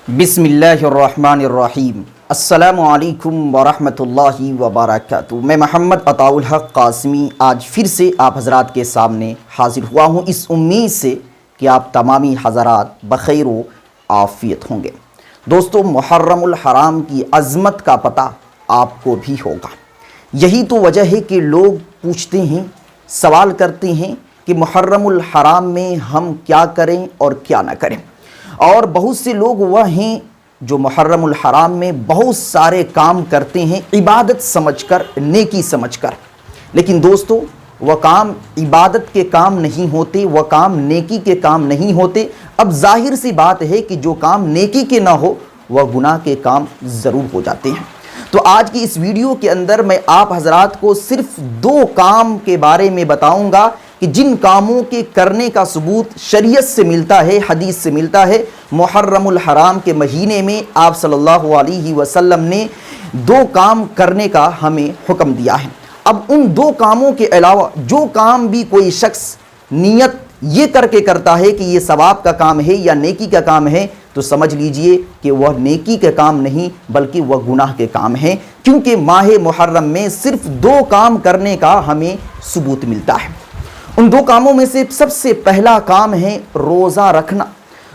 بسم اللہ الرحمن الرحیم۔ السلام علیکم ورحمۃ اللہ وبرکاتہ۔ میں محمد عطاء الحق قاسمی آج پھر سے آپ حضرات کے سامنے حاضر ہوا ہوں، اس امید سے کہ آپ تمامی حضرات بخیر و عافیت ہوں گے۔ دوستو، محرم الحرام کی عظمت کا پتہ آپ کو بھی ہوگا۔ یہی تو وجہ ہے کہ لوگ پوچھتے ہیں، سوال کرتے ہیں کہ محرم الحرام میں ہم کیا کریں اور کیا نہ کریں۔ اور بہت سے لوگ وہ ہیں جو محرم الحرام میں بہت سارے کام کرتے ہیں عبادت سمجھ کر، نیکی سمجھ کر، لیکن دوستو وہ کام عبادت کے کام نہیں ہوتے، وہ کام نیکی کے کام نہیں ہوتے۔ اب ظاہر سی بات ہے کہ جو کام نیکی کے نہ ہو وہ گناہ کے کام ضرور ہو جاتے ہیں۔ تو آج کی اس ویڈیو کے اندر میں آپ حضرات کو صرف دو کام کے بارے میں بتاؤں گا کہ جن کاموں کے کرنے کا ثبوت شریعت سے ملتا ہے، حدیث سے ملتا ہے۔ محرم الحرام کے مہینے میں آپ صلی اللہ علیہ وسلم نے دو کام کرنے کا ہمیں حکم دیا ہے۔ اب ان دو کاموں کے علاوہ جو کام بھی کوئی شخص نیت یہ کر کے کرتا ہے کہ یہ ثواب کا کام ہے یا نیکی کا کام ہے، تو سمجھ لیجئے کہ وہ نیکی کے کام نہیں بلکہ وہ گناہ کے کام ہیں، کیونکہ ماہ محرم میں صرف دو کام کرنے کا ہمیں ثبوت ملتا ہے۔ ان دو کاموں میں سے سب سے پہلا کام ہے روزہ رکھنا،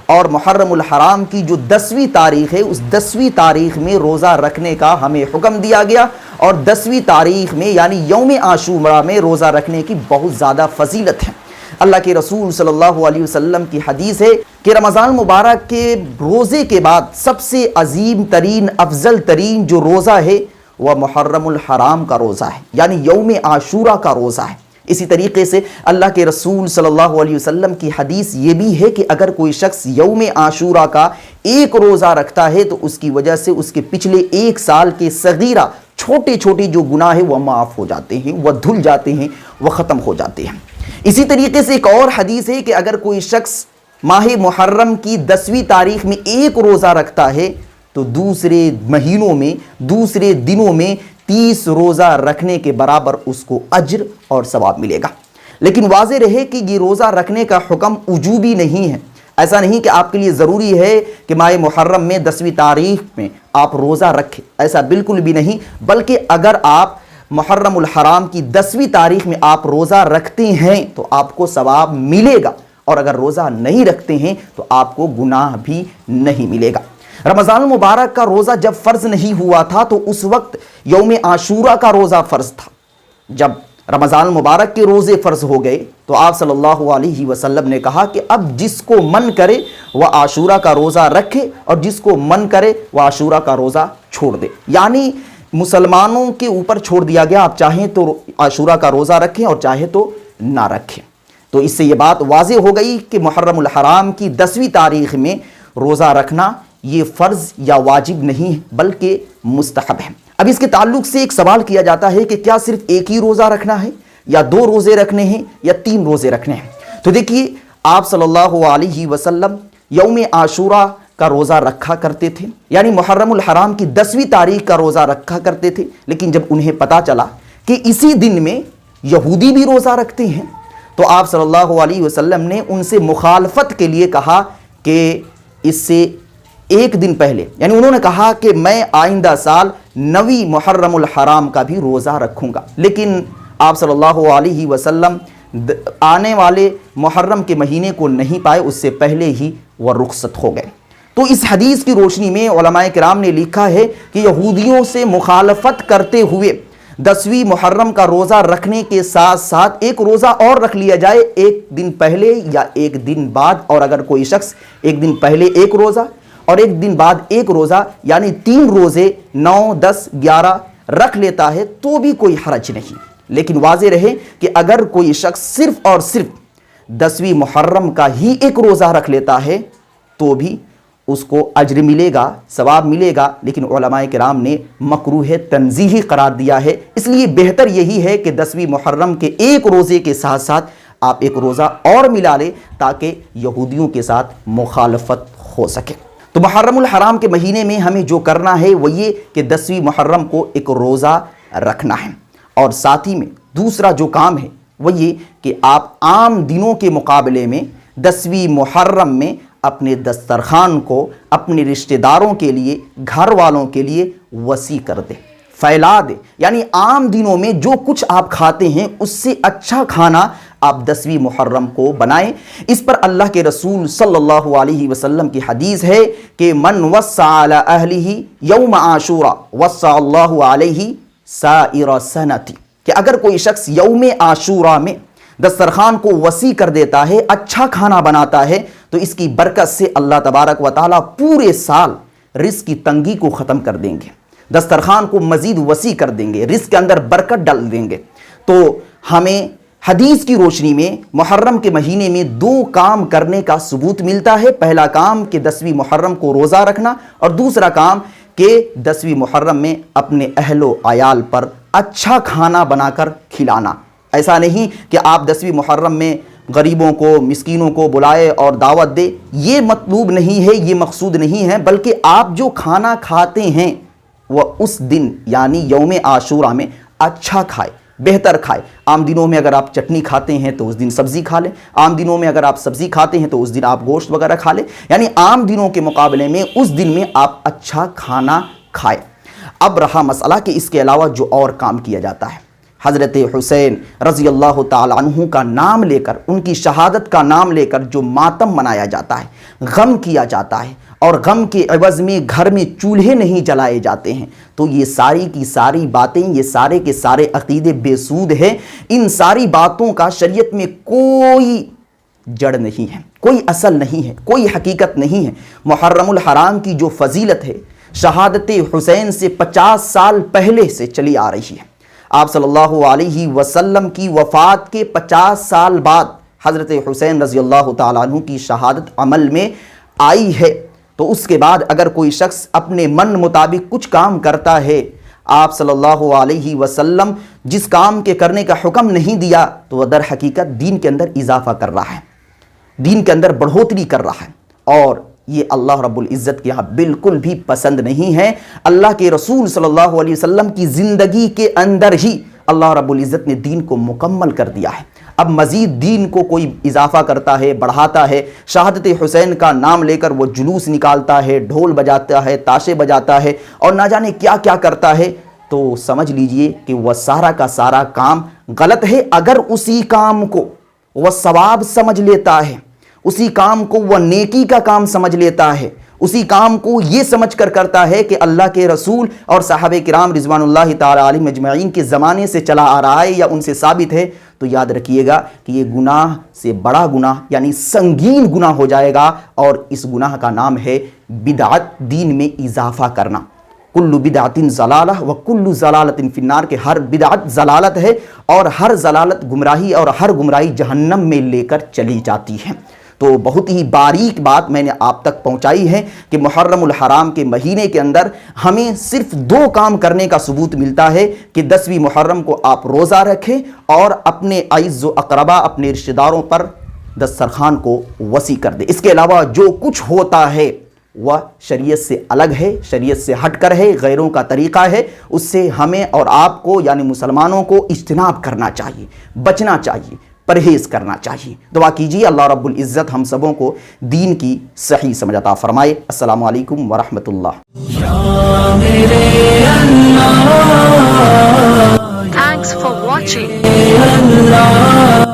اور محرم الحرام کی جو 10ویں تاریخ ہے اس 10ویں تاریخ میں روزہ رکھنے کا ہمیں حکم دیا گیا، اور 10ویں تاریخ میں یعنی یوم عاشوراء میں روزہ رکھنے کی بہت زیادہ فضیلت ہے۔ اللہ کے رسول صلی اللہ علیہ وسلم کی حدیث ہے کہ رمضان مبارک کے روزے کے بعد سب سے عظیم ترین، افضل ترین جو روزہ ہے وہ محرم الحرام کا روزہ ہے، یعنی یوم عاشوراء کا روزہ ہے۔ اسی طریقے سے اللہ کے رسول صلی اللہ علیہ وسلم کی حدیث یہ بھی ہے کہ اگر کوئی شخص یوم عاشوراء کا ایک روزہ رکھتا ہے تو اس کی وجہ سے اس کے پچھلے ایک سال کے صغیرہ چھوٹے چھوٹے جو گناہ ہیں وہ معاف ہو جاتے ہیں، وہ دھل جاتے ہیں، وہ ختم ہو جاتے ہیں۔ اسی طریقے سے ایک اور حدیث ہے کہ اگر کوئی شخص ماہ محرم کی 10ویں تاریخ میں ایک روزہ رکھتا ہے تو دوسرے مہینوں میں، دوسرے دنوں میں 30 روزہ رکھنے کے برابر اس کو اجر اور ثواب ملے گا۔ لیکن واضح رہے کہ یہ روزہ رکھنے کا حکم وجوبی نہیں ہے۔ ایسا نہیں کہ آپ کے لیے ضروری ہے کہ ماہ محرم میں 10ویں تاریخ میں آپ روزہ رکھیں، ایسا بالکل بھی نہیں، بلکہ اگر آپ محرم الحرام کی 10ویں تاریخ میں آپ روزہ رکھتے ہیں تو آپ کو ثواب ملے گا، اور اگر روزہ نہیں رکھتے ہیں تو آپ کو گناہ بھی نہیں ملے گا۔ رمضان المبارک کا روزہ جب فرض نہیں ہوا تھا تو اس وقت یوم عاشوراء کا روزہ فرض تھا۔ جب رمضان المبارک کے روزے فرض ہو گئے تو آپ صلی اللہ علیہ وسلم نے کہا کہ اب جس کو من کرے وہ عاشوراء کا روزہ رکھے، اور جس کو من کرے وہ عاشوراء کا روزہ چھوڑ دے، یعنی مسلمانوں کے اوپر چھوڑ دیا گیا، آپ چاہیں تو عاشوراء کا روزہ رکھیں اور چاہے تو نہ رکھیں۔ تو اس سے یہ بات واضح ہو گئی کہ محرم الحرام کی 10ویں تاریخ میں روزہ رکھنا یہ فرض یا واجب نہیں ہے بلکہ مستحب ہے۔ اب اس کے تعلق سے ایک سوال کیا جاتا ہے کہ کیا صرف ایک ہی روزہ رکھنا ہے، یا 2 روزے رکھنے ہیں، یا 3 روزے رکھنے ہیں؟ تو دیکھیے، آپ صلی اللہ علیہ وسلم یوم عاشوراء کا روزہ رکھا کرتے تھے، یعنی محرم الحرام کی 10ویں تاریخ کا روزہ رکھا کرتے تھے، لیکن جب انہیں پتا چلا کہ اسی دن میں یہودی بھی روزہ رکھتے ہیں تو آپ صلی اللہ علیہ وسلم نے ان سے مخالفت کے لیے کہا کہ اس سے ایک دن پہلے، یعنی انہوں نے کہا کہ میں آئندہ سال 9ویں محرم الحرام کا بھی روزہ رکھوں گا، لیکن آپ صلی اللہ علیہ وسلم آنے والے محرم کے مہینے کو نہیں پائے، اس سے پہلے ہی وہ رخصت ہو گئے۔ تو اس حدیث کی روشنی میں علماء کرام نے لکھا ہے کہ یہودیوں سے مخالفت کرتے ہوئے 10ویں محرم کا روزہ رکھنے کے ساتھ ساتھ ایک روزہ اور رکھ لیا جائے، ایک دن پہلے یا ایک دن بعد، اور اگر کوئی شخص ایک دن پہلے ایک روزہ اور ایک دن بعد ایک روزہ یعنی 3 روزے 9، 10، 11 رکھ لیتا ہے تو بھی کوئی حرج نہیں۔ لیکن واضح رہے کہ اگر کوئی شخص صرف اور صرف 10ویں محرم کا ہی ایک روزہ رکھ لیتا ہے تو بھی اس کو اجر ملے گا، ثواب ملے گا، لیکن علماء کرام نے مکروہ تنزیہی قرار دیا ہے۔ اس لیے بہتر یہی ہے کہ 10ویں محرم کے ایک روزے کے ساتھ ساتھ آپ ایک روزہ اور ملا لیں تاکہ یہودیوں کے ساتھ مخالفت ہو سکے۔ تو محرم الحرام کے مہینے میں ہمیں جو کرنا ہے وہ یہ کہ 10ویں محرم کو ایک روزہ رکھنا ہے، اور ساتھ ہی میں دوسرا جو کام ہے وہ یہ کہ آپ عام دنوں کے مقابلے میں 10ویں محرم میں اپنے دسترخوان کو اپنے رشتہ داروں کے لیے، گھر والوں کے لیے وسیع کر دے، پھیلا دے. یعنی عام دنوں میں جو کچھ آپ کھاتے ہیں اس سے اچھا کھانا آپ 10ویں محرم کو بنائیں. اس پر اللہ کے رسول صلی اللہ علیہ وسلم کی حدیث ہے کہ من وسع علی اہلہ یوم عاشوراء وسع اللہ علیہ سائر سنتی، کہ اگر کوئی شخص یوم عاشوراء میں دسترخوان کو وسیع کر دیتا ہے، اچھا کھانا بناتا ہے، تو اس کی برکت سے اللہ تبارک و تعالیٰ پورے سال رزق کی تنگی کو ختم کر دیں گے، دسترخوان کو مزید وسیع کر دیں گے، رزق کے اندر برکت ڈال دیں گے. تو ہمیں حدیث کی روشنی میں محرم کے مہینے میں 2 کام کرنے کا ثبوت ملتا ہے. پہلا کام کہ 10ویں محرم کو روزہ رکھنا، اور دوسرا کام کہ 10ویں محرم میں اپنے اہل و عیال پر اچھا کھانا بنا کر کھلانا. ایسا نہیں کہ آپ 10ویں محرم میں غریبوں کو، مسکینوں کو بلائے اور دعوت دے، یہ مطلوب نہیں ہے، یہ مقصود نہیں ہے، بلکہ آپ جو کھانا کھاتے ہیں وہ اس دن یعنی یوم عاشوراء میں اچھا کھائے، بہتر کھائے. عام دنوں میں اگر آپ چٹنی کھاتے ہیں تو اس دن سبزی کھا لیں، عام دنوں میں اگر آپ سبزی کھاتے ہیں تو اس دن آپ گوشت وغیرہ کھا لیں. یعنی عام دنوں کے مقابلے میں اس دن میں آپ اچھا کھانا کھائیں. اب رہا مسئلہ کہ اس کے علاوہ جو اور کام کیا جاتا ہے. حضرت حسین رضی اللہ تعالیٰ عنہ کا نام لے کر، ان کی شہادت کا نام لے کر جو ماتم منایا جاتا ہے، غم کیا جاتا ہے، اور غم کے عوض میں گھر میں چولہے نہیں جلائے جاتے ہیں، تو یہ ساری کی ساری باتیں، یہ سارے کے سارے عقیدے بے سود ہیں. ان ساری باتوں کا شریعت میں کوئی جڑ نہیں ہے، کوئی اصل نہیں ہے، کوئی حقیقت نہیں ہے. محرم الحرام کی جو فضیلت ہے شہادت حسین سے 50 سال پہلے سے چلی آ رہی ہے. آپ صلی اللہ علیہ وسلم کی وفات کے 50 سال بعد حضرت حسین رضی اللہ تعالیٰ عنہ کی شہادت عمل میں آئی ہے. تو اس کے بعد اگر کوئی شخص اپنے من مطابق کچھ کام کرتا ہے، آپ صلی اللہ علیہ وسلم جس کام کے کرنے کا حکم نہیں دیا، تو وہ در حقیقت دین کے اندر اضافہ کر رہا ہے، دین کے اندر بڑھوتری کر رہا ہے، اور یہ اللہ رب العزت کے یہاں بالکل بھی پسند نہیں ہے. اللہ کے رسول صلی اللہ علیہ وسلم کی زندگی کے اندر ہی اللہ رب العزت نے دین کو مکمل کر دیا ہے. اب مزید دین کو کوئی اضافہ کرتا ہے، بڑھاتا ہے، شہادت حسین کا نام لے کر وہ جلوس نکالتا ہے، ڈھول بجاتا ہے، تاشے بجاتا ہے، اور نہ جانے کیا کیا کرتا ہے، تو سمجھ لیجئے کہ وہ سارا کا سارا کام غلط ہے. اگر اسی کام کو وہ ثواب سمجھ لیتا ہے، اسی کام کو وہ نیکی کا کام سمجھ لیتا ہے، اسی کام کو یہ سمجھ کر کرتا ہے کہ اللہ کے رسول اور صحابہ کرام رضوان اللہ تعالی علیہم اجمعین کے زمانے سے چلا آ رہا ہے یا ان سے ثابت ہے، تو یاد رکھیے گا کہ یہ گناہ سے بڑا گناہ یعنی سنگین گناہ ہو جائے گا. اور اس گناہ کا نام ہے بدعت، دین میں اضافہ کرنا. کل بدعت ضلالہ و کل ضلالت فی النار، کہ ہر بدعت ضلالت ہے اور ہر ضلالت گمراہی، اور ہر گمراہی جہنم میں لے کر چلی جاتی ہے. تو بہت ہی باریک بات میں نے آپ تک پہنچائی ہے کہ محرم الحرام کے مہینے کے اندر ہمیں صرف 2 کام کرنے کا ثبوت ملتا ہے کہ 10ویں محرم کو آپ روزہ رکھیں اور اپنے اعز و اقربا، اپنے رشتہ داروں پر دسترخوان کو وسیع کر دیں. اس کے علاوہ جو کچھ ہوتا ہے وہ شریعت سے الگ ہے، شریعت سے ہٹ کر ہے، غیروں کا طریقہ ہے. اس سے ہمیں اور آپ کو یعنی مسلمانوں کو اجتناب کرنا چاہیے، بچنا چاہیے، پرہیز کرنا چاہیے. دعا کیجیے اللہ رب العزت ہم سبوں کو دین کی صحیح سمجھ عطا فرمائے. السلام علیکم ورحمۃ اللہ. Thanks for watching.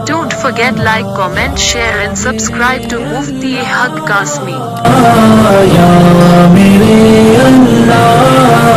Don't forget like, comment, share and subscribe to Mufti Haq Qasmi.